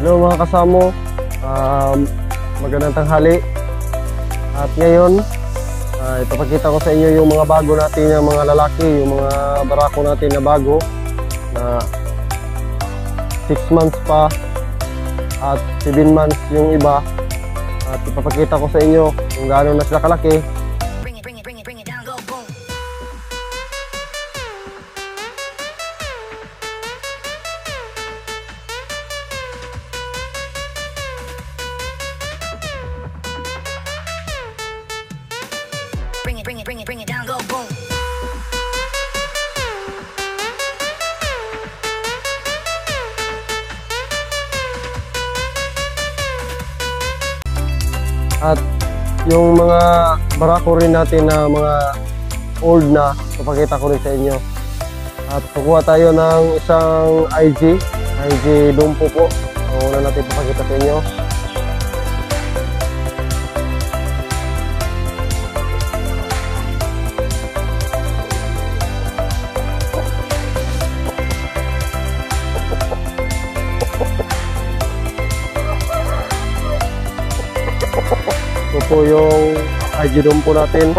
Hello mga kasamo, magandang tanghali. At ngayon, ipapakita ko sa inyo yung mga bago natin na mga lalaki, yung mga barako natin na bago na 6 months pa at 7 months yung iba. At ipapakita ko sa inyo kung gaano na sila kalaki. Bring it down, go boom. At yung mga barako rin natin na mga old na, papakita ko rin sa inyo. At kukuha tayo ng isang IG Dumpo po. Una natin papakita sa inyo. Ito po yung IG Dumpo natin.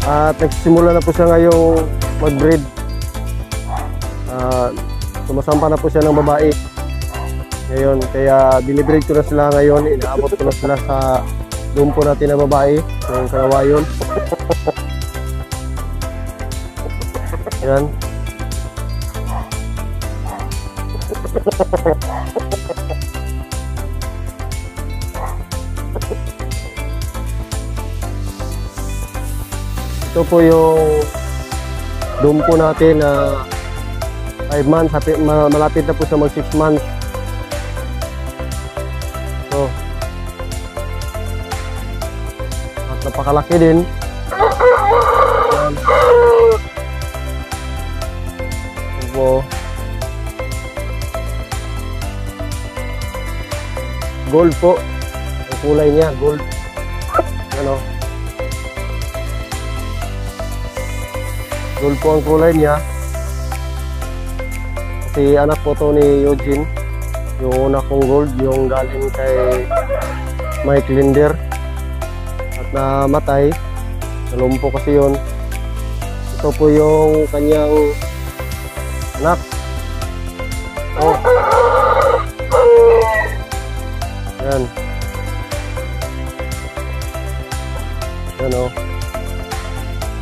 At nagsimula na po siya ngayong mag-breed. Sumasampa na po siya ng babae ngayon, kaya binibreed ko na sila ngayon. Inaabot ko na sila sa Dumpo natin na babae, yung karawayon. Yan. Ito po yung Dumpo natin na 5 months, malapit na po sa mag 6 months. So, at napakalaki din. Ito po. Gold po ang kulay niya, gold. Ano? Gold po ang kulay niya. Kasi anak po to ni Eugene. Yung una kong gold, yung galing kay Mike Linder. At namatay. Nalumpo kasi yun. Ito po yung kanyang anak. Oh. Yan. Yan o.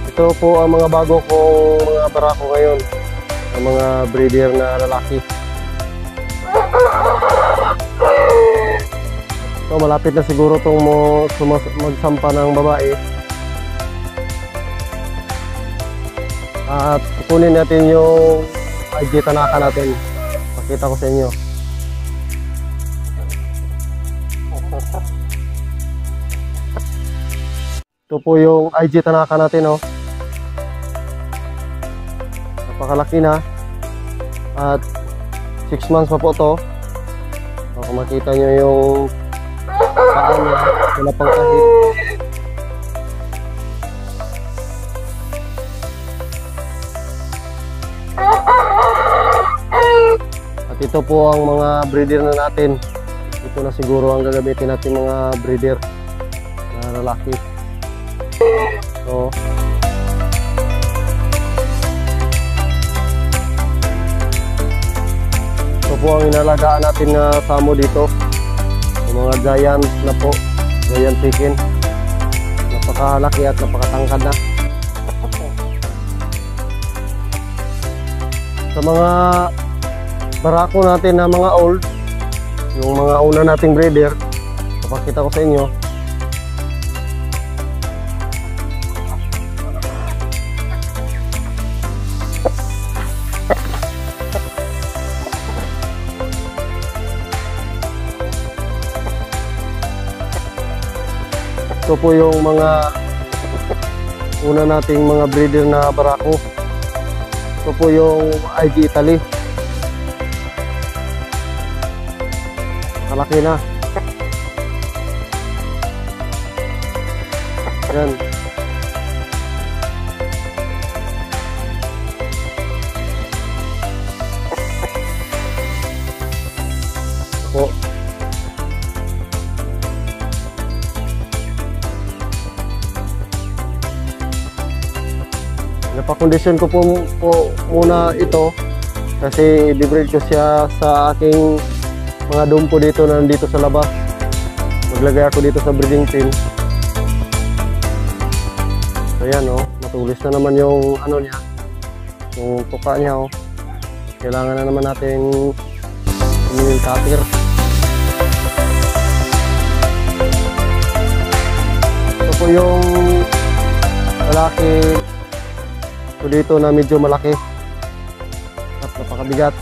Ito po ang mga bago kong mga barako ngayon. Ang mga breeder na lalaki. So malapit na siguro itong magsampa ng babae. At kukunin natin yung IG Tanaka natin. Pakita ko sa inyo. Ito po yung IG Tanaka natin, oh. Napakalaki na. At 6 months pa po to. So, kung makita nyo yung paa niya, wala pang kahit. At ito po ang mga breeder na natin. Ito na siguro ang gagamitin natin mga breeder na lalaki. So, ito po ang inalagaan natin na samo dito. Yung mga giant na po, giant chicken. Napakalaki at napakatangkad na. Sa mga barako natin na mga old, yung mga una nating breeder, papakita ko sa inyo. Ito po yung mga una nating mga breeder na barako. Ito po yung IG Italy. Malaki na. Yan. Papakondisyon ko po muna ito kasi i-breed ko siya sa aking mga dumpo dito na nandito sa labas. Maglagay ako dito sa breeding pen. Ayan matulis na naman yung ano niya, yung tuka niya Kailangan na naman natin yung cutter. Ito po yung lalaki ko dito na medyo malaki at napakabigat.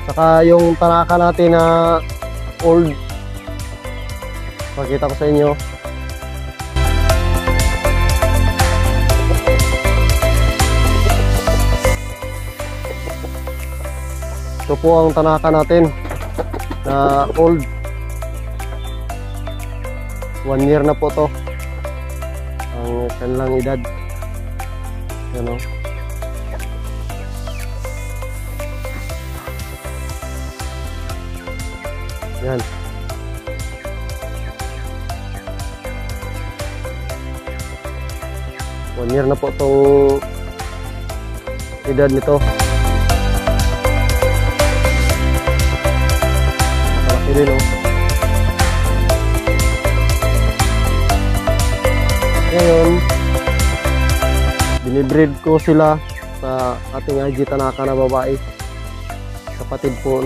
Saka yung tanaka natin na old, pakita ko sa inyo. Ito po ang tanaka natin na old. 1 year na po to ang kanilang edad. Yan Yan. One year na po itong edad nito. Nakalaki din Ngayon, binibreed ko sila sa ating IG Tanaka na babae. Kapatid po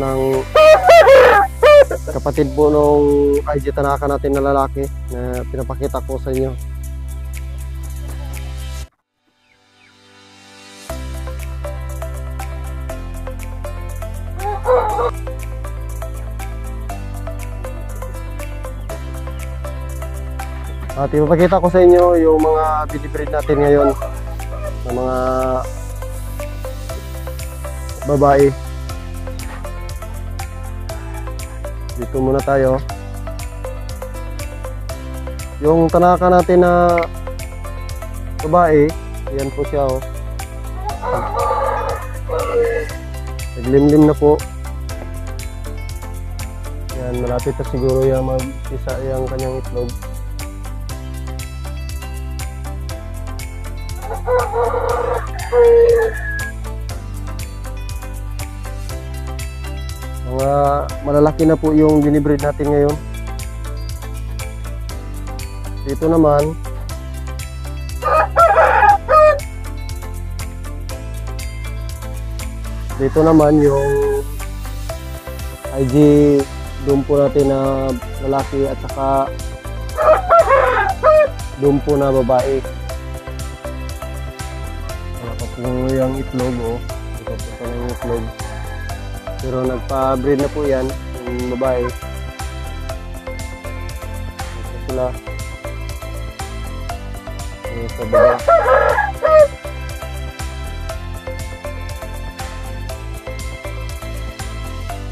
nung IG Tanaka natin na lalaki na pinapakita ko sa inyo. At ipapakita ko sa inyo yung mga binibreed natin ngayon ng mga babae. Dito muna tayo. Yung tanaka natin na babae, yan po siya Naglimlim na po. Yan, malapit na siguro yung mag-isa yung kanyang itlog. Mga malalaki na po yung binibreed natin ngayon. Dito naman yung IG dumpo natin na lalaki at saka dumpo na babae. Kung yung itlog ito po yung itlog, pero nagpa-breed na po yan yung babae. Ito sila sa baba.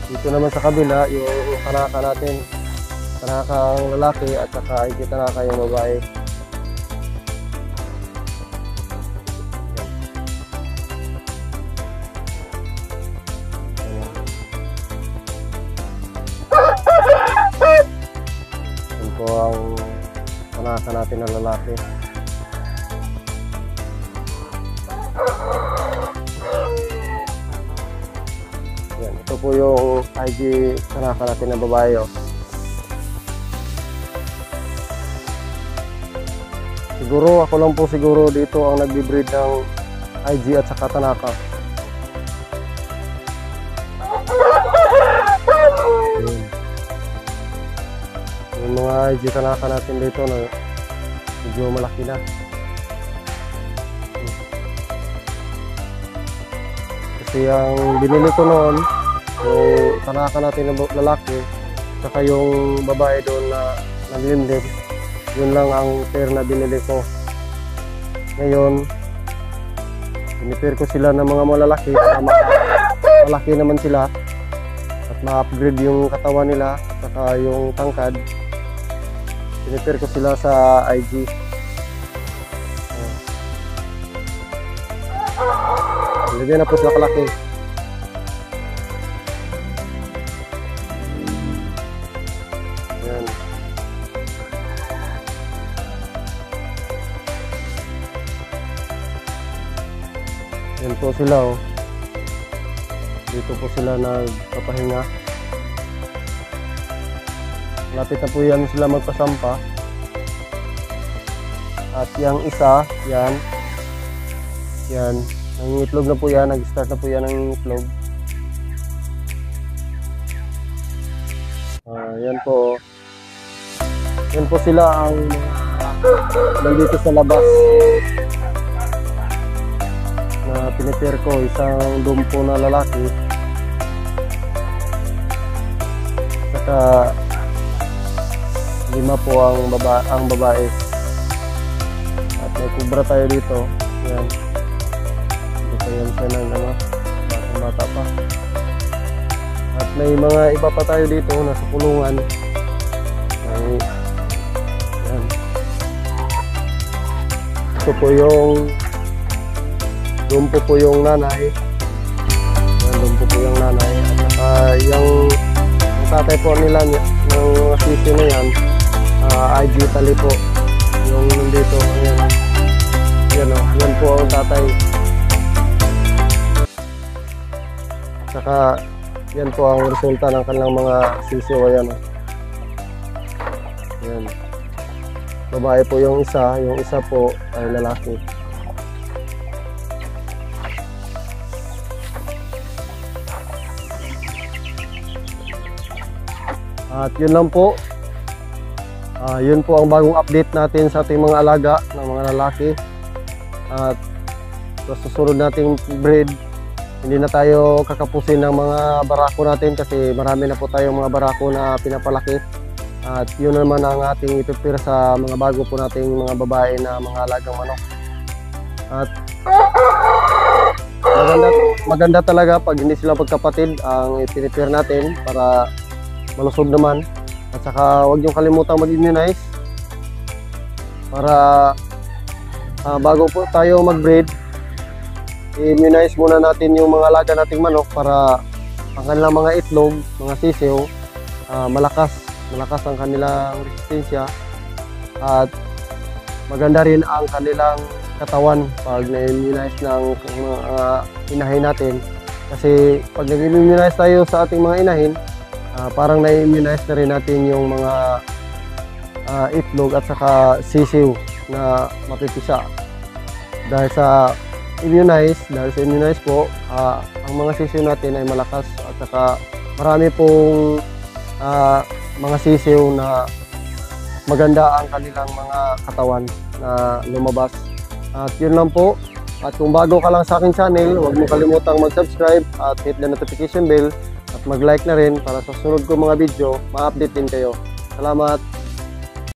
Dito naman sa kabila yung tanaka natin, tanaka ang lalaki at saka IG tanaka yung babae. Ito ang tanaka natin na lalaki. Yan, ito po yung IG tanaka natin na babae. Siguro ako lang po dito ang nagbi-breed ng IG at saka tanaka. Yung mga IG tanaka natin dito na medyo malaki na. Kasi ang binili ko noon, yung tanaka natin na lalaki, saka yung babae doon na naglimlim, yun lang ang pair na binili ko. Ngayon, binipair ko sila ng mga malalaki, malaki naman sila at ma-upgrade yung katawan nila, saka yung tangkad. Binipair ko sila sa IG. Lagyan na po sila kalaki. Ayan. Yan po sila oh. Dito po sila nagpapahinga. Lapit na po yan sila magpasampa. At yung isa, yan. Yan. Nangingitlog na po yan. Nag-start na po yan ng itlog. Yan po. Yan po sila ang nandito sa labas na pinipir ko. Isang dumpo na lalaki. Saka 5 po ang babae. At may kubra tayo dito. Yan. Dito yan siya ng bata pa. At may mga iba pa tayo dito nasa kulungan. Yan. Ito po yung dumpo po yung nanay. Yan, dumpo po yung nanay. At saka yung tatay po nila ng sisi na yan, IG tali po. Yung nandito, yan. Yan o, yan po ang tatay. At saka yan po ang resulta ng kanilang mga sisiw. Ayan o. Yan. Babae po yung isa po ay lalaki. At yun lang po. Yun po ang bagong update natin sa ating mga alaga ng mga lalaki. At sa susunod nating breed, hindi na tayo kakapusin ng mga barako natin kasi marami na po tayong mga barako na pinapalaki. At yun naman ang ating ipipir sa mga bago po nating mga babae na mga alagang manok. At maganda talaga pag hindi sila pagkapatid ang ipinipir natin para malusog naman. At saka huwag niyong kalimutang mag-immunize para bago po tayo mag-breed, i-immunize muna natin yung mga alaga nating manok para ang kanilang mga itlog, mga sisiw, malakas ang kanilang resistensya at maganda rin ang kanilang katawan pag na-immunize ng mga inahin natin. Kasi pag nag-immunize tayo sa ating mga inahin, parang na-immunize na rin natin yung mga itlog at saka sisiw na mapipisa. Dahil sa immunize po, ang mga sisiw natin ay malakas at saka marami pong mga sisiw na maganda ang kanilang mga katawan na lumabas. At yun lang po. At kung bago ka lang sa aking channel, huwag mo kalimutang mag-subscribe at hit the notification bell. At mag-like na rin para sa sunod ko mga video, ma-update din kayo. Salamat!